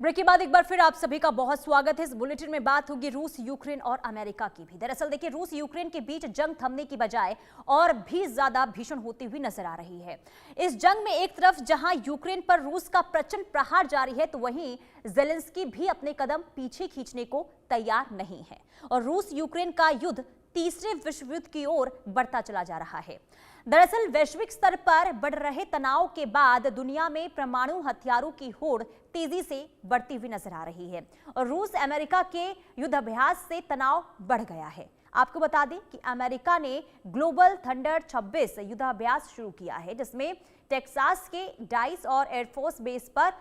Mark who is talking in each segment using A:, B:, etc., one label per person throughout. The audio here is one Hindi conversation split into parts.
A: ब्रेक के बाद एक बार फिर आप सभी का बहुत स्वागत है। इस बुलेटिन में बात होगी रूस, यूक्रेन और अमेरिका की भी। दरअसल देखिए, रूस यूक्रेन के बीच जंग थमने की बजाय और भी ज्यादा भीषण होती हुई नजर आ रही है। इस जंग में एक तरफ जहां यूक्रेन पर रूस का प्रचंड प्रहार जारी है, तो वहीं जेलेंस्की भी अपने कदम पीछे खींचने को तैयार नहीं है और रूस यूक्रेन का युद्ध तीसरे विश्व युद्ध की ओर बढ़ता चला जा रहा है। दरअसल वैश्विक स्तर पर बढ़ रहे तनाव के बाद दुनिया में परमाणु हथियारों की होड़ तेजी से बढ़ती हुई नजर आ रही है और रूस अमेरिका के युद्धाभ्यास से तनाव बढ़ गया है। आपको बता दें कि अमेरिका ने ग्लोबल थंडर 26 युद्धाभ्यास शुरू किया है, जिसमें टेक्सास के डाइस और एयरफोर्स बेस पर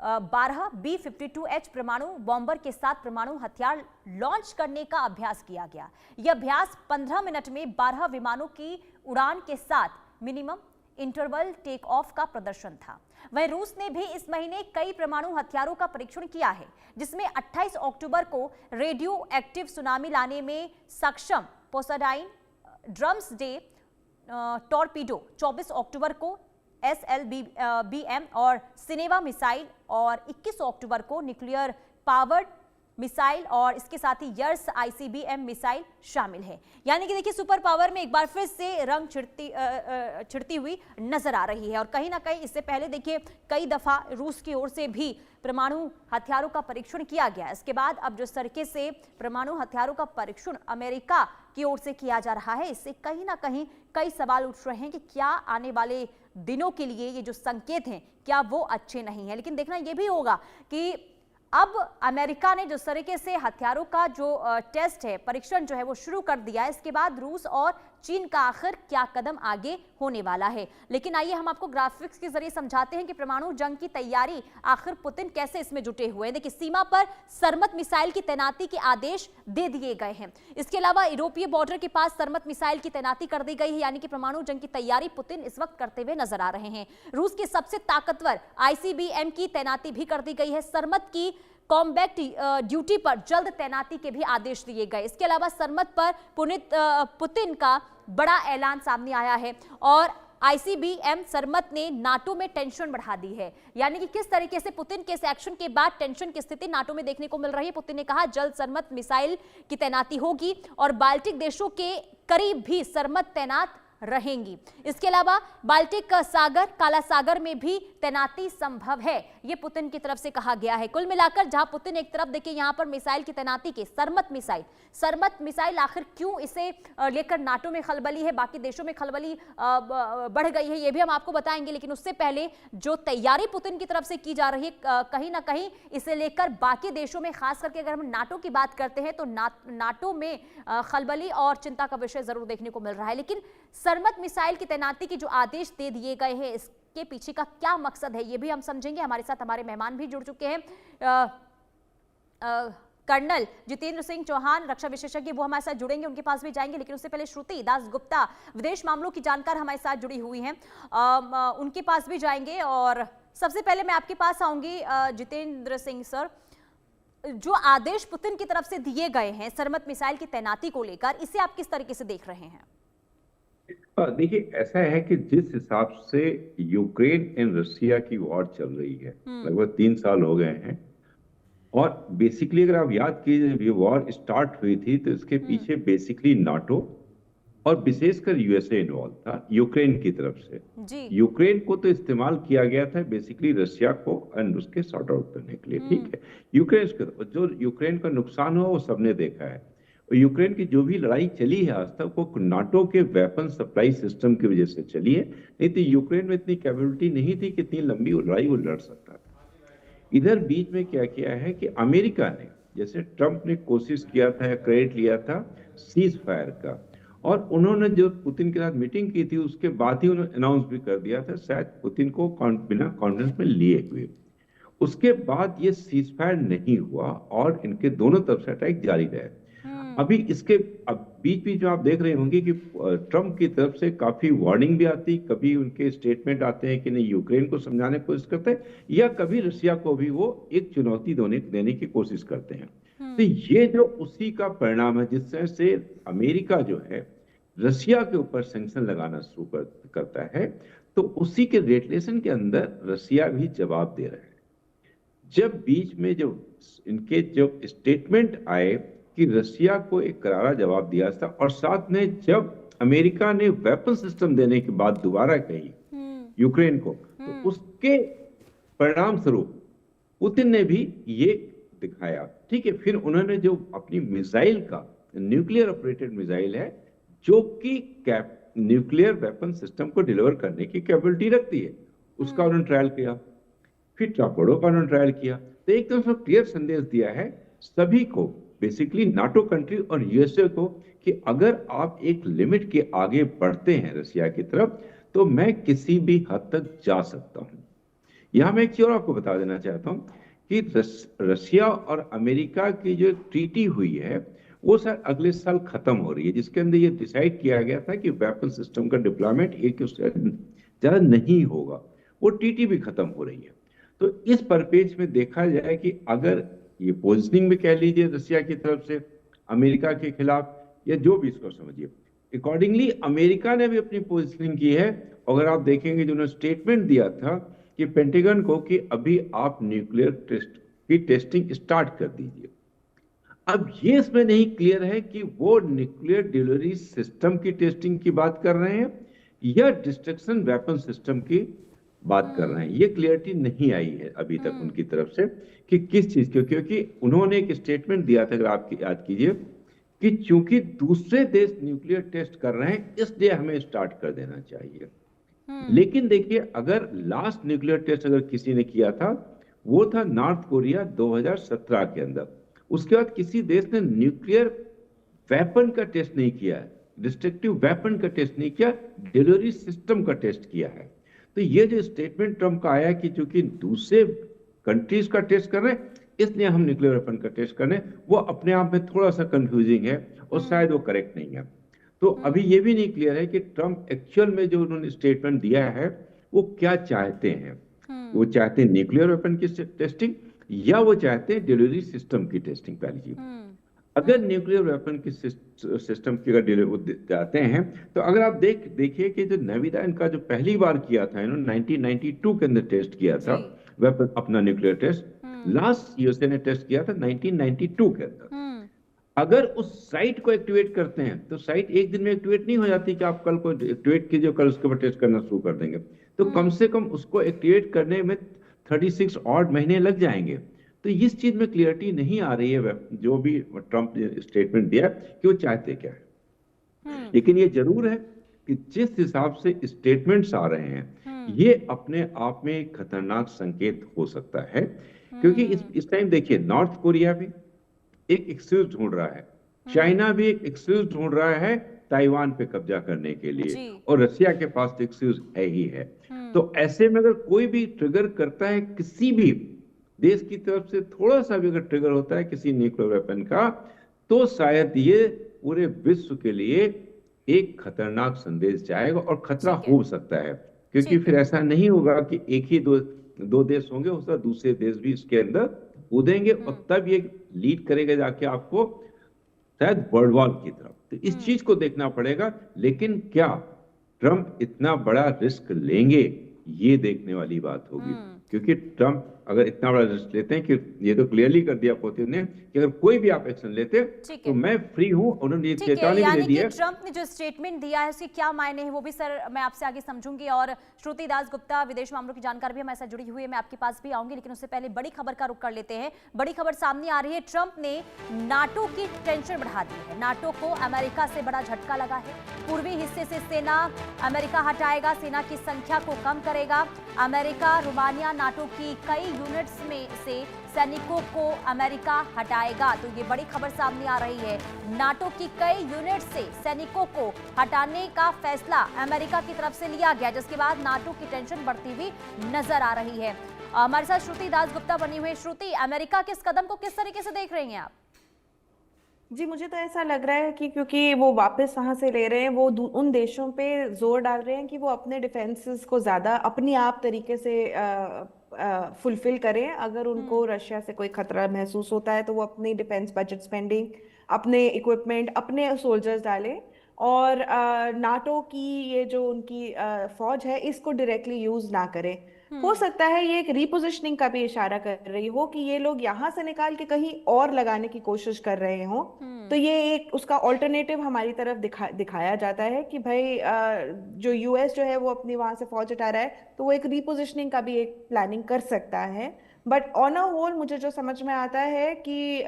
A: 12 B-52H परमाणु बॉम्बर के साथ परमाणु हथियार लॉन्च करने का अभ्यास किया गया। यह अभ्यास 15 मिनट में 12 विमानों की उड़ान के साथ मिनिमम इंटरवल टेक ऑफ का प्रदर्शन था। वहीं रूस ने भी इस महीने कई परमाणु हथियारों का परीक्षण किया है, जिसमें 28 अक्टूबर को रेडियो एक्टिव सुनामी लाने में सक्षम पोसेडाइन ड्रम्स डे टॉर्पीडो, 24 अक्टूबर को SLBM और सिनेवा मिसाइल और 21 अक्टूबर को न्यूक्लियर पावर्ड मिसाइल और इसके साथ ही यर्स ICBM मिसाइल शामिल है। यानी कि देखिए, सुपर पावर में एक बार फिर से रंग छिड़ती हुई नजर आ रही है और कहीं ना कहीं इससे पहले देखिए कई दफा रूस की ओर से भी परमाणु हथियारों का परीक्षण किया गया। इसके बाद अब जिस तरीके से परमाणु हथियारों का परीक्षण अमेरिका की ओर से किया जा रहा है, इससे कहीं ना कहीं कई सवाल उठ रहे हैं कि क्या आने वाले दिनों के लिए ये जो संकेत हैं क्या वो अच्छे नहीं है। लेकिन देखना ये भी होगा कि अब अमेरिका ने जिस तरीके से हथियारों का जो टेस्ट है, परीक्षण जो है वो शुरू कर दिया है, इसके बाद रूस और चीन का आखिर क्या कदम आगे होने वाला है। लेकिन आइए हम आपको ग्राफिक्स के जरिए समझाते हैं कि परमाणु जंग की तैयारी आखिर पुतिन कैसे इसमें जुटे हुए हैं। देखिए, सीमा पर सरमत मिसाइल की तैनाती के आदेश दे दिए गए हैं। इसके अलावा यूरोपीय बॉर्डर के पास सरमत मिसाइल की तैनाती कर दी गई है, यानी कि परमाणु जंग की तैयारी पुतिन इस वक्त करते हुए नजर आ रहे हैं। रूस की सबसे ताकतवर ICBM की तैनाती भी कर दी गई है। सरमत की कॉम्बैट ड्यूटी पर जल्द तैनाती के भी आदेश दिए गए। इसके अलावा सरमत पर पुतिन का बड़ा ऐलान सामने आया है और ICBM सरमत ने नाटो में टेंशन बढ़ा दी है। यानी कि किस तरीके से पुतिन के इस एक्शन के बाद टेंशन की स्थिति नाटो में देखने को मिल रही है। पुतिन ने कहा जल्द सरमत मिसाइल की तैनाती होगी और बाल्टिक देशों के करीब भी सरमत तैनात रहेंगी। इसके अलावा बाल्टिक सागर, काला सागर में भी तैनाती संभव है, ये पुतिन की तरफ से कहा गया है। कुल मिलाकर जहां पुतिन एक तरफ देखिए यहां पर मिसाइल की तैनाती के सरमत मिसाइल आखिर क्यों इसे लेकर नाटो में खलबली है, बाकी देशों में खलबली बढ़ गई है, ये भी हम आपको बताएंगे। लेकिन उससे पहले जो तैयारी पुतिन की तरफ से की जा रही है, कहीं ना कहीं इसे लेकर बाकी देशों में, खास करके अगर हम नाटो की बात करते हैं तो नाटो में खलबली और चिंता का विषय जरूर देखने को मिल रहा है। लेकिन सरमत मिसाइल की तैनाती के जो आदेश दे दिए गए हैं, इसके पीछे का क्या मकसद है ये भी हम समझेंगे। हमारे साथ हमारे मेहमान भी जुड़ चुके हैं। कर्नल जितेंद्र सिंह चौहान, रक्षा विशेषज्ञ, वो हमारे साथ जुड़ेंगे, उनके पास भी जाएंगे। लेकिन उससे पहले श्रुति दास गुप्ता, विदेश मामलों की जानकार, हमारे साथ जुड़ी हुई हैं, उनके पास भी जाएंगे। और सबसे पहले मैं आपके पास आऊंगी जितेंद्र सिंह सर, जो आदेश पुतिन की तरफ से दिए गए हैं सरमत मिसाइल की तैनाती को लेकर, इसे आप किस तरीके से देख रहे हैं?
B: देखिए, ऐसा है कि जिस हिसाब से यूक्रेन एंड रशिया की वॉर चल रही है, लगभग 3 साल हो गए हैं, और बेसिकली अगर आप याद कीजिए जब ये वॉर स्टार्ट हुई थी तो इसके पीछे बेसिकली नाटो और विशेषकर यूएसए इन्वॉल्व था यूक्रेन की तरफ से जी। यूक्रेन को तो इस्तेमाल किया गया था बेसिकली रशिया को एंड उसके सॉर्ट आउट करने के लिए, ठीक है। जो यूक्रेन का नुकसान हुआ वो सबने देखा है। यूक्रेन की जो भी लड़ाई चली है आज तक वो नाटो के वेपन सप्लाई सिस्टम की वजह से चली है, नहीं तो यूक्रेन में इतनी कैपेबिलिटी नहीं थी कि इतनी लंबी लड़ाई वो लड़ सकता था। इधर बीच में क्या किया है कि अमेरिका ने, जैसे ट्रंप ने कोशिश किया था, क्रेडिट लिया था सीज फायर का, और उन्होंने जो पुतिन के साथ मीटिंग की थी उसके बाद ही उन्होंने अनाउंस भी कर दिया था, शायद पुतिन को बिना कॉन्फ्रेंस में लिए हुए। उसके बाद ये सीज फायर नहीं हुआ और इनके दोनों तरफ से अटैक जारी रहे। अभी इसके बीच बीच में आप देख रहे होंगे कि ट्रंप की तरफ से काफी वार्निंग भी आती, कभी उनके स्टेटमेंट आते हैं कि नहीं यूक्रेन को समझाने की कोशिश करते हैं, या कभी रशिया को भी वो एक चुनौती देने की कोशिश करते हैं। तो ये जो उसी का परिणाम है, जिस तरह से अमेरिका जो है रशिया के ऊपर सैंक्शन लगाना शुरू करता है, तो उसी के रेटलेशन के अंदर रशिया भी जवाब दे रहा है। जब बीच में जो इनके जो स्टेटमेंट आए कि रसिया को एक करारा जवाब दिया था, और साथ में जब अमेरिका ने वेपन सिस्टम देने की बात दोबारा कही यूक्रेन को, तो उसके परिणाम स्वरूप पुतिन ने भी ये दिखाया। ठीक है, फिर उन्होंने जो अपनी मिसाइल का, न्यूक्लियर ऑपरेटेड मिसाइल है जो कि न्यूक्लियर वेपन सिस्टम को डिलीवर करने की कैपेबिलिटी रखती है, उसका उन्होंने ट्रायल किया। फिर टापोडो का उन्होंने ट्रायल किया। तो एक तरफ से क्लियर संदेश दिया है सभी को, बेसिकली नाटो कंट्री और यूएसए को, कि अगर आप एक लिमिट के आगे बढ़ते हैं रसिया की तरफ, तो मैं किसी भी हद तक जा सकता हूं। यहां मैं एक चीज और आपको बता देना चाहता हूं कि रसिया और अमेरिका की जो ट्रीटी हुई है वो सर अगले साल खत्म हो रही है, जिसके अंदर ये डिसाइड किया गया था कि वेपन सिस्टम का डिप्लॉयमेंट एक उससे ज्यादा नहीं होगा। वो ट्रीटी भी खत्म हो रही है। तो इस परिपेक्ष में देखा जाए कि अगर ये पोजिशनिंग में कह लीजिए रसिया की तरफ से अमेरिका के खिलाफ, या जो भी इसको समझिए, अकॉर्डिंगली अमेरिका ने भी अपनी पोजिशनिंग की है। अगर आप देखेंगे जो उन्होंने स्टेटमेंट दिया था कि पेंटागन को, कि अभी आप न्यूक्लियर टेस्ट की टेस्टिंग स्टार्ट कर दीजिए। अब ये इसमें नहीं क्लियर है कि वो न्यूक्लियर डिलीवरी सिस्टम की टेस्टिंग की बात कर रहे हैं या डिस्ट्रक्शन वेपन सिस्टम की बात कर रहे हैं। ये क्लियरिटी नहीं आई है अभी तक उनकी तरफ से कि किस चीज की, क्योंकि उन्होंने एक स्टेटमेंट दिया था, अगर आप याद कीजिए, कि चूंकि दूसरे देश न्यूक्लियर टेस्ट कर रहे हैं इसलिए हमें स्टार्ट कर देना चाहिए। लेकिन देखिए, अगर लास्ट न्यूक्लियर टेस्ट अगर किसी ने किया था वो था नॉर्थ कोरिया 2017 के अंदर। उसके बाद किसी देश ने न्यूक्लियर वेपन का टेस्ट नहीं किया है, डिस्ट्रक्टिव वेपन का टेस्ट नहीं किया, डिलीवरी सिस्टम का टेस्ट किया है। तो ये जो स्टेटमेंट ट्रम्प का आया कि चूंकि दूसरे कंट्रीज का टेस्ट कर रहे हैं इसलिए हम न्यूक्लियर वेपन का टेस्ट कर रहे हैं, वो अपने आप में थोड़ा सा कंफ्यूजिंग है और शायद वो करेक्ट नहीं है। तो अभी ये भी नहीं क्लियर है कि ट्रम्प एक्चुअल में जो उन्होंने स्टेटमेंट दिया है वो क्या चाहते हैं। वो चाहते हैं न्यूक्लियर वेपन की टेस्टिंग या वो चाहते हैं डिलीवरी सिस्टम की टेस्टिंग। पहली चीज, अगर न्यूक्लियर वेपन की सिस्टम की अगर डिलीवरी जाते हैं, तो अगर आप देखिए कि जो नवीदा इनका जो पहली बार किया था, इन्होंने 1992 के अंदर टेस्ट किया था वेपन, अपना न्यूक्लियर टेस्ट। लास्ट यूएसए ने टेस्ट किया था 1992 के अंदर। अगर उस साइट को एक्टिवेट करते हैं तो साइट एक दिन में एक्टिवेट नहीं हो जाती कि आप कल को एक्टिवेट कीजिए, कल उसके ऊपर टेस्ट करना शुरू कर देंगे। तो कम से कम उसको एक्टिवेट करने में 36 और महीने लग जाएंगे। तो इस चीज में क्लियरिटी नहीं आ रही है, जो भी ट्रम्प ने स्टेटमेंट दिया कि वो चाहते क्या है। लेकिन ये जरूर है कि जिस हिसाब से स्टेटमेंट्स आ रहे हैं ये अपने आप में एक खतरनाक संकेत हो सकता है। क्योंकि इस टाइम देखिए, नॉर्थ कोरिया भी एक एक्सक्यूज ढूंढ रहा है, चाइना भी एक एक्सक्यूज ढूंढ रहा है ताइवान पे कब्जा करने के लिए, और रसिया के पास एक्सक्यूज है ही है। तो ऐसे में अगर कोई भी ट्रिगर करता है किसी भी देश की तरफ से, थोड़ा सा भी अगर ट्रिगर होता है किसी न्यूक्लियर वेपन का, तो शायद ये पूरे विश्व के लिए एक खतरनाक संदेश जाएगा और खतरा हो सकता है। क्योंकि फिर ऐसा नहीं होगा कि एक ही दो देश होंगे, उसका दूसरे देश भी इसके अंदर कूदेंगे और तब ये लीड करेगा जाके आपको शायद वर्ल्ड वॉर की तरफ। तो इस चीज को देखना पड़ेगा। लेकिन क्या ट्रम्प इतना बड़ा रिस्क लेंगे, ये देखने वाली बात होगी। क्योंकि ट्रम्प अगर इतना बड़ा रिस्क लेते हैं, कि ये तो क्लियरली कर दिया पुतिन ने कि अगर कोई भी आप एक्शन लेते तो मैं फ्री हूं, उन्होंने चेतावनी भी दे दी है।
A: ट्रम्प ने जो स्टेटमेंट दिया है उसके क्या मायने हैं वो भी सर मैं आपसे आगे समझूंगी। और श्रुति दास गुप्ता, विदेश मामलों की जानकार भी हमारे साथ जुड़ी हुई है, मैं आपके पास भी आऊंगी। लेकिन उससे पहले बड़ी खबर का रुख कर लेते हैं। बड़ी खबर सामने आ रही है, ट्रम्प ने नाटो की टेंशन बढ़ा दी है। नाटो को अमेरिका से बड़ा झटका लगा है। पूर्वी हिस्से से सेना अमेरिका हटाएगा, सेना की संख्या को कम करेगा। अमेरिका रोमानिया नाटो की कई यूनिट्स में से सैनिकों को अमेरिका हटाएगा। तो ये बड़ी खबर सामने आ रही है, नाटो की कई यूनिट से सैनिकों को हटाने का फैसला अमेरिका की तरफ से लिया गया, जिसके बाद नाटो की टेंशन बढ़ती हुई नजर आ रही है। हमारे साथ श्रुति दास गुप्ता बनी हुई। श्रुति, अमेरिका के इस कदम को किस तरीके से देख रही हैं आप?
C: जी, मुझे तो ऐसा लग रहा है कि क्योंकि वो वापस वहां से ले रहे हैं, वो उन देशों पे जोर डाल रहे हैं कि वो अपने डिफेंसेस को ज्यादा अपनी आप तरीके से फुलफिल करें। अगर उनको रशिया से कोई खतरा महसूस होता है तो वो अपनी डिफेंस बजट स्पेंडिंग, अपने इक्विपमेंट, अपने सोल्जर्स डालें, और नाटो की ये जो उनकी फौज है इसको डायरेक्टली यूज ना करें। हो सकता है ये एक रिपोजिशनिंग का भी इशारा कर रही हो कि ये लोग यहाँ से निकाल के कहीं और लगाने की कोशिश कर रहे हो। तो ये एक उसका ऑल्टरनेटिव हमारी तरफ दिखाया जाता है कि भाई जो यूएस जो है वो अपनी वहां से फौज हटा रहा है, तो वो एक रिपोजिशनिंग का भी एक प्लानिंग कर सकता है। बट ऑन अ होल मुझे जो समझ में आता है कि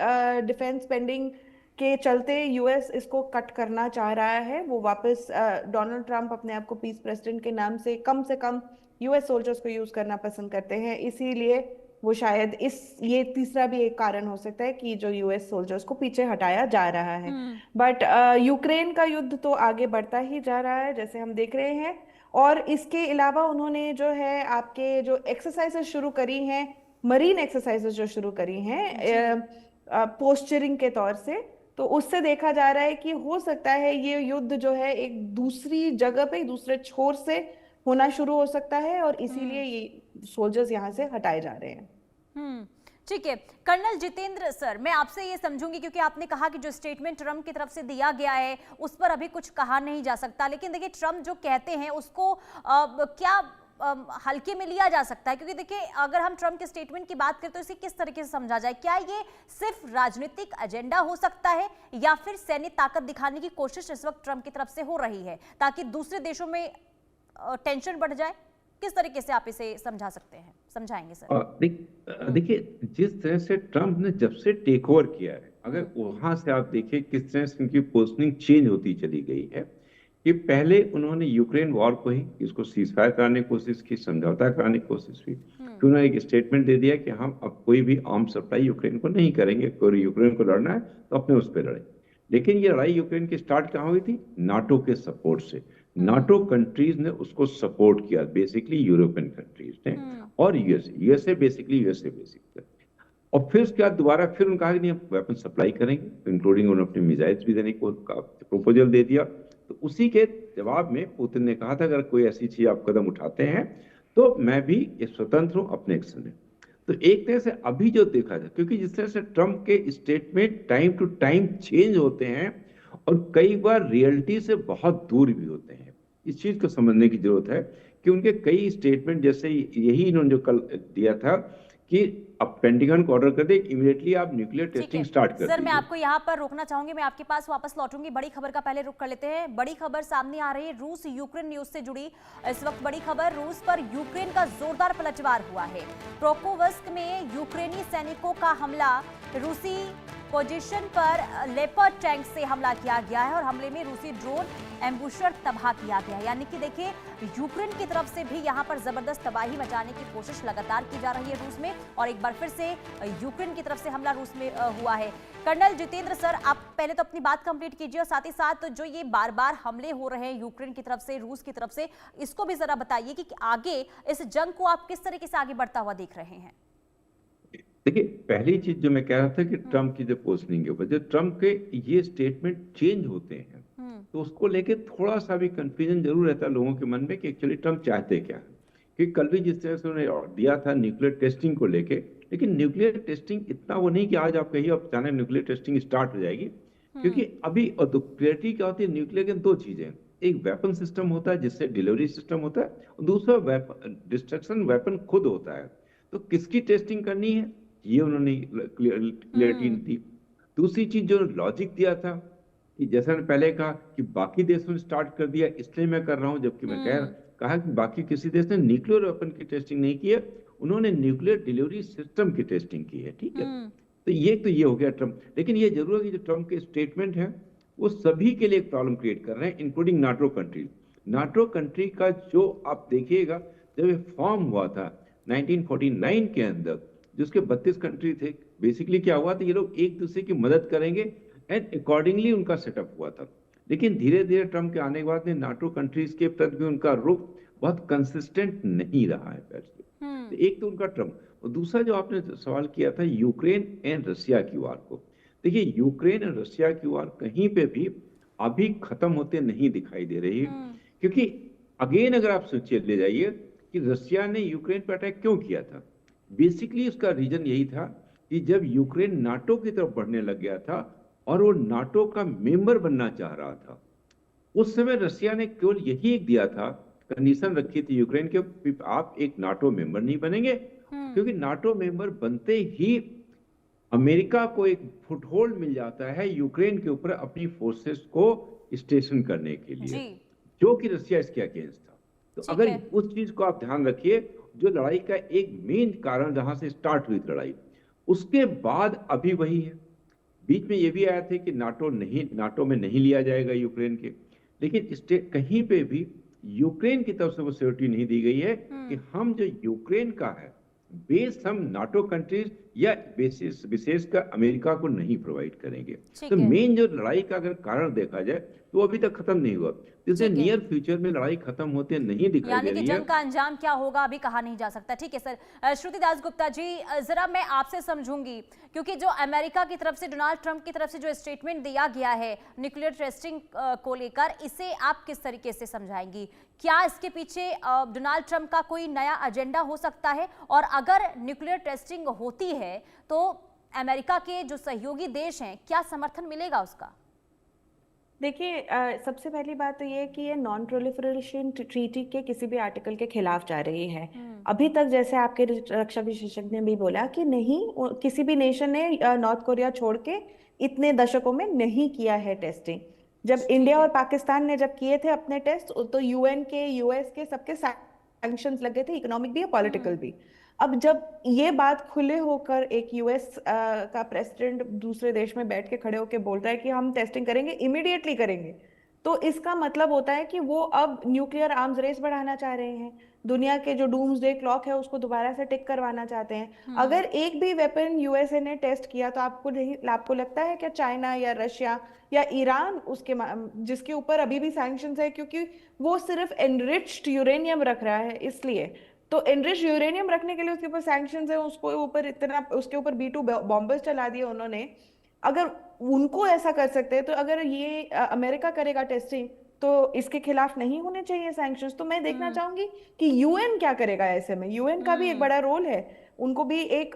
C: डिफेंस स्पेंडिंग के चलते यूएस इसको कट करना चाह रहा है। वो वापस डोनाल्ड ट्रंप अपने आप को पीस प्रेसिडेंट के नाम से कम यूएस सोल्जर्स को यूज करना पसंद करते हैं, इसीलिए वो शायद ये तीसरा भी एक कारण हो सकता है कि जो यूएस सोल्जर्स को पीछे हटाया जा रहा है। बट यूक्रेन का युद्ध तो आगे बढ़ता ही जा रहा है जैसे हम देख रहे हैं। और इसके अलावा उन्होंने जो है आपके जो एक्सरसाइजेस शुरू करी हैं, मरीन एक्सरसाइजेस जो शुरू करी हैं पोस्चरिंग के तौर से, तो उससे देखा जा रहा है कि हो सकता है ये युद्ध जो है एक दूसरी जगह पे दूसरे छोर से होना शुरू हो सकता है, और इसीलिए ये सोल्जर्स यहाँ से हटाए जा रहे हैं।
A: ठीक है कर्नल जितेंद्र सर, मैं आपसे ये समझूंगी क्योंकि आपने कहा कि जो स्टेटमेंट ट्रम्प की तरफ से दिया गया है उस पर अभी कुछ कहा नहीं जा सकता, लेकिन देखिए ट्रम्प जो कहते हैं उसको क्या हल्के में लिया जा सकता है? क्योंकि देखिए अगर हम ट्रम्प के स्टेटमेंट की बात करें तो इसे किस तरीके से समझा जाए? क्या ये सिर्फ राजनीतिक एजेंडा हो सकता है या फिर सैन्य ताकत दिखाने की कोशिश इस वक्त ट्रम्प की तरफ से हो रही है ताकि दूसरे देशों में टेंशन बढ़ जाए? किस तरीके से आप इसे समझा सकते हैं, समझाएंगे सर?
B: देखिए जिस तरह से ट्रम्प ने जब से टेक ओवर किया है, अगर वहां से आप देखिए किस तरह से उनकी पोजिशनिंग चेंज होती चली गई है कि पहले उन्होंने यूक्रेन वॉर को ही इसको सीज फायर कराने की कोशिश की, समझौता कराने की कोशिश की। फिर उन्होंने एक स्टेटमेंट दे दिया कि हम अब कोई भी आर्म सप्लाई यूक्रेन को नहीं करेंगे, कोई यूक्रेन को लड़ना है तो अपने उस पर लड़े। लेकिन ये लड़ाई यूक्रेन की स्टार्ट कहाँ हुई थी? नाटो के सपोर्ट से। नाटो कंट्रीज ने उसको सपोर्ट किया, बेसिकली यूरोपियन कंट्रीज ने और यूएसए बेसिकली और फिर उसके बाद दोबारा फिर उन्होंने कहा कि नहीं हम वेपन सप्लाई करेंगे, इंक्लूडिंग उन्होंने अपने मिसाइल्स भी देने को प्रपोजल दे दिया। तो उसी के जवाब में पुतिन ने कहा था अगर कोई ऐसी चीज आप कदम उठाते हैं तो मैं भी स्वतंत्र हूं अपने एक्शन में। तो एक तरह से अभी जो देखा जाए, क्योंकि जिस तरह से ट्रम्प के statement time to time change होते हैं और कई बार रियलिटी से बहुत दूर भी होते हैं, इस चीज को समझने की जरूरत है कि उनके कई स्टेटमेंट, जैसे यही इन्होंने जो कल दिया था कि अब पेंटागन को ऑर्डर कर दे इमीडिएटली आप न्यूक्लियर टेस्टिंग स्टार्ट कर
A: सर मैं आपको यहाँ पर रोकना चाहूंगी, मैं आपके पास वापस लौटूंगी। बड़ी खबर का पहले रुख कर लेते हैं। बड़ी खबर सामने आ रही है रूस यूक्रेन न्यूज से जुड़ी। इस वक्त बड़ी खबर, रूस पर यूक्रेन का जोरदार पलटवार हुआ है। प्रोकोवस्क में यूक्रेनी सैनिकों का हमला, रूसी पोजीशन पर लेपर्ड टैंक से हमला किया गया है और हमले में रूसी ड्रोन एम्बुशर तबाह किया गया है। यानी कि देखिए यूक्रेन की तरफ से भी यहां पर जबरदस्त तबाही मचाने की कोशिश लगातार की जा रही है रूस में, और एक बार फिर से यूक्रेन की तरफ से हमला रूस में हुआ है। कर्नल जितेंद्र सर, आप पहले तो अपनी बात कंप्लीट कीजिए और साथ ही साथ जो ये बार बार हमले हो रहे हैं यूक्रेन की तरफ से, रूस की तरफ से, इसको भी जरा बताइए कि आगे इस जंग को आप किस तरीके से आगे बढ़ता हुआ देख रहे हैं?
B: देखिए पहली चीज जो मैं कह रहा था कि ट्रम्प की जो पोजिशनिंग है, वजह ट्रम्प के ये स्टेटमेंट चेंज होते हैं तो उसको लेके थोड़ा सा भी कंफ्यूजन जरूर रहता है लोगों के मन में कि एक्चुअली ट्रम्प चाहते क्या है। कि कल भी जिस तरह से उन्होंने दिया था न्यूक्लियर टेस्टिंग को लेके, लेकिन न्यूक्लियर टेस्टिंग इतना वो नहीं कि आज आप कहिए अब अचानक न्यूक्लियर टेस्टिंग स्टार्ट हो जाएगी, क्योंकि अभी क्लैरिटी क्या होती है न्यूक्लियर के दो चीजें, एक वेपन सिस्टम होता है जिससे डिलीवरी सिस्टम होता है, और दूसरा डिस्ट्रक्शन वेपन खुद होता है। तो किसकी टेस्टिंग करनी है ये उन्होंने क्लियरिटी नहीं दी। दूसरी चीज जो लॉजिक दिया था कि जैसा मैंने पहले कहा कि बाकी देशों ने स्टार्ट कर दिया इसलिए मैं कर रहा हूं, जबकि मैं कहा कि बाकी किसी देश ने न्यूक्लियर वेपन की टेस्टिंग नहीं की है, उन्होंने न्यूक्लियर डिलीवरी सिस्टम की टेस्टिंग की है। ठीक है, तो ये हो गया ट्रम्प। लेकिन ये जरूर है कि जो ट्रम्प के स्टेटमेंट है वो सभी के लिए एक प्रॉब्लम क्रिएट कर रहे हैं, including NATO country. NATO country का जो आप देखिएगा जब ये फॉर्म हुआ था 1949 के अंदर, जिसके 32 कंट्री थे, बेसिकली क्या हुआ था ये लोग एक दूसरे की मदद करेंगे एंड अकॉर्डिंगली उनका सेटअप हुआ था। लेकिन धीरे धीरे ट्रम्प के आने के बाद नाटो कंट्रीज के प्रति भी उनका रुख बहुत कंसिस्टेंट नहीं रहा है। तो एक तो उनका ट्रम्प, और दूसरा जो आपने सवाल किया था यूक्रेन एंड रशिया की वार को, देखिए यूक्रेन और रशिया की वार कहीं पे भी अभी खत्म होते नहीं दिखाई दे रही है। क्योंकि अगेन अगर आप सोचिए ले जाइए कि रशिया ने यूक्रेन पर अटैक क्यों किया था, बेसिकली उसका रीजन यही था कि जब यूक्रेन नाटो की तरफ बढ़ने लग गया था और वो नाटो का मेंबर बनना चाह रहा था, उस समय रशिया ने केवल यही एक दिया था कंडीशन रखी थी यूक्रेन के, आप एक नाटो मेंबर नहीं बनेंगे, क्योंकि नाटो मेंबर बनते ही अमेरिका को एक फुटहोल्ड मिल जाता है यूक्रेन के ऊपर अपनी फोर्सेस को स्टेशन करने के लिए,
A: जी
B: जो कि रसिया इसके अगेंस्ट था। तो
A: ठीक
B: अगर
A: है।
B: उस चीज को आप ध्यान रखिए, जो लड़ाई का एक मेन कारण जहां से स्टार्ट हुई थी लड़ाई, उसके बाद अभी वही है। बीच में ये भी आया था कि नाटो में नहीं लिया जाएगा यूक्रेन के, लेकिन कहीं पे भी यूक्रेन की तरफ से वो सिक्योरिटी नहीं दी गई है कि हम जो यूक्रेन का है बेस हम नाटो कंट्रीज या बेसिस विशेषकर अमेरिका को नहीं प्रोवाइड करेंगे।
A: ठीक
B: तो
A: है।
B: मेन जो लड़ाई का अगर कारण देखा जाए तो वो अभी तक खत्म नहीं हुआ, जिससे
A: ठीक है।
B: नियर फ्यूचर में लड़ाई खत्म होते नहीं दिखाई
A: यानी
B: दे
A: कि
B: रही है।
A: जंग का अंजाम क्या होगा अभी कहा नहीं जा सकता। ठीक है सर। श्रुति दासगुप्ता जी, जरा मैं आपसे समझूंगी, क्योंकि जो अमेरिका की तरफ से, डोनाल्ड ट्रंप की तरफ से जो स्टेटमेंट दिया गया है न्यूक्लियर टेस्टिंग को लेकर, इसे आप किस तरीके से समझाएंगी? क्या इसके पीछे डोनाल्ड ट्रंप का कोई नया एजेंडा हो सकता है? और अगर न्यूक्लियर टेस्टिंग होती है तो अमेरिका के जो सहयोगी देश हैं, क्या समर्थन मिलेगा उसका?
C: देखिए, सबसे पहली बात तो ये है कि ये नॉन प्रोलिफरेशन ट्रीटी के किसी भी आर्टिकल के खिलाफ जा रही है। अभी तक जैसे आपके रक्षा विशेषज्ञ ने भी बोला कि नहीं, किसी भी नेशन ने नॉर्थ कोरिया छोड़ के इतने दशकों में नहीं किया है टेस्टिंग। जब इंडिया और पाकिस्तान ने जब किए थे अपने टेस्ट, तो यूएन के, यूएस के, सबके सैंक्शंस लगे थे, इकोनॉमिक भी और पॉलिटिकल भी। अब जब ये बात खुले होकर एक यूएस का प्रेसिडेंट दूसरे देश में बैठ के खड़े होकर बोल रहा है कि हम टेस्टिंग करेंगे, इमीडिएटली करेंगे, तो इसका मतलब होता है कि वो अब न्यूक्लियर आर्म्स रेस बढ़ाना चाह रहे हैं। दुनिया के जो डूम्सडे क्लॉक है उसको दोबारा से टिक करवाना चाहते हैं। अगर एक भी वेपन यूएसए ने टेस्ट किया तो आपको लगता है क्या चाइना या रशिया या ईरान उसके जिसके ऊपर अभी भी सैंक्शंस है, क्योंकि वो सिर्फ एनरिच्ड यूरेनियम रख रहा है इसलिए, तो एनरिच्ड यूरेनियम रखने के लिए उसके ऊपर सैंक्शंस है, उसको ऊपर इतना, उसके ऊपर B2 बॉम्बर्स चला दिए उन्होंने। अगर उनको ऐसा कर सकते हैं तो अगर ये अमेरिका करेगा टेस्टिंग तो इसके खिलाफ नहीं होने चाहिए सैंक्शंस। तो मैं देखना चाहूंगी कि यूएन क्या करेगा ऐसे में। यूएन का भी एक बड़ा रोल है, उनको भी एक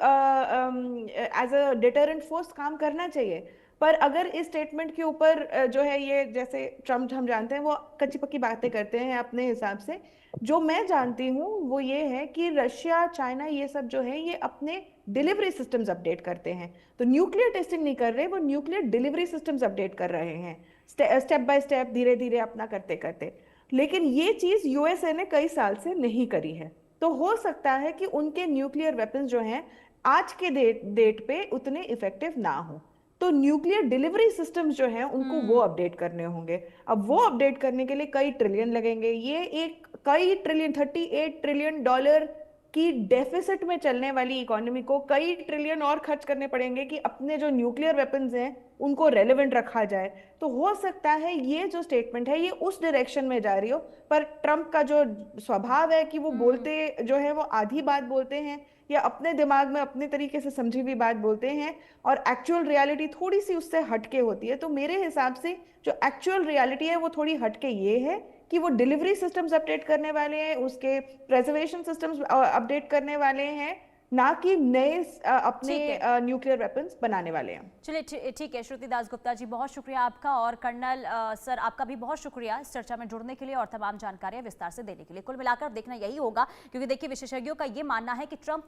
C: एज अ डिटरेंट फोर्स काम करना चाहिए। पर अगर इस स्टेटमेंट के ऊपर जो है, ये जैसे ट्रम्प हम जानते हैं वो कच्ची पक्की बातें करते हैं अपने हिसाब से, जो मैं जानती हूँ वो ये है कि रशिया, चाइना, ये सब जो है ये अपने डिलीवरी सिस्टम्स अपडेट करते हैं। तो न्यूक्लियर टेस्टिंग नहीं कर रहे, वो न्यूक्लियर डिलीवरी सिस्टम्स अपडेट कर रहे हैं, स्टेप बाय स्टेप, धीरे धीरे अपना करते करते। लेकिन ये चीज यूएसए ने कई साल से नहीं करी है, तो हो सकता है कि उनके न्यूक्लियर वेपन्स जो हैं आज के डेट पे उतने इफेक्टिव ना हो। तो न्यूक्लियर डिलीवरी सिस्टम्स जो हैं उनको वो अपडेट करने होंगे। अब वो अपडेट करने के लिए कई ट्रिलियन लगेंगे। ये एक कई ट्रिलियन, $38 ट्रिलियन की डेफिसिट में चलने वाली इकोनॉमी को कई ट्रिलियन और खर्च करने पड़ेंगे कि अपने जो न्यूक्लियर वेपन्स हैं उनको रेलेवेंट रखा जाए। तो हो सकता है ये जो स्टेटमेंट है ये उस डायरेक्शन में जा रही हो। पर ट्रम्प का जो स्वभाव है कि वो बोलते जो है वो आधी बात बोलते हैं या अपने दिमाग में अपने तरीके से समझी हुई बात बोलते हैं, और एक्चुअल रियलिटी थोड़ी सी उससे हटके होती है। तो मेरे हिसाब से जो एक्चुअल रियलिटी है वो थोड़ी हटके ये है कि वो डिलीवरी सिस्टम्स अपडेट करने वाले हैं, उसके प्रिजर्वेशन सिस्टम्स अपडेट करने वाले हैं, ना कि नए अपने न्यूक्लियर वेपन्स बनाने वाले हैं।
A: चलिए ठीक है। श्रुति दासगुप्ता जी, बहुत शुक्रिया आपका, और कर्नल सर आपका भी बहुत शुक्रिया इस चर्चा में जुड़ने के लिए और तमाम जानकारियां विस्तार से देने के लिए। कुल मिलाकर देखना यही होगा, क्योंकि देखिए विशेषज्ञों का ये मानना है कि ट्रंप